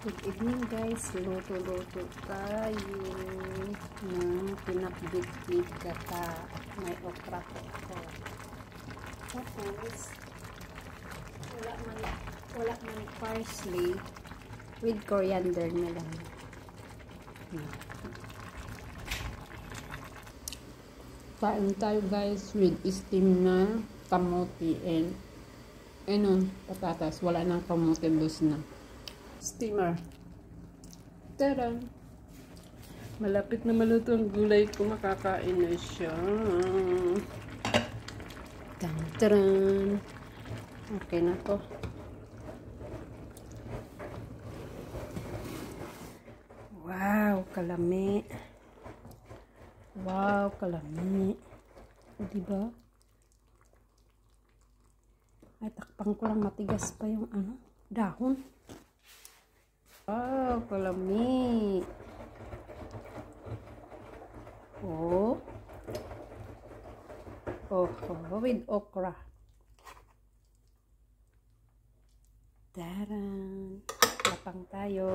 Good evening guys, luto-luto tayo ng pinakbit-bit gata. May okra po ako. Tapos wala man parsley, with coriander na lang. Kain tayo guys with steam na kamote and patatas. Wala nang kamote, dos na steamer. Taran! Malapit na maluto ang gulay ko. Makakain na siya. Taran! Okay na to. Wow! Kalami. Wow! Kalami. Diba? Ay, takpang ko lang, matigas pa yung dahon. Wow, kalami. Oh, with okra. Taran! Lapang tayo.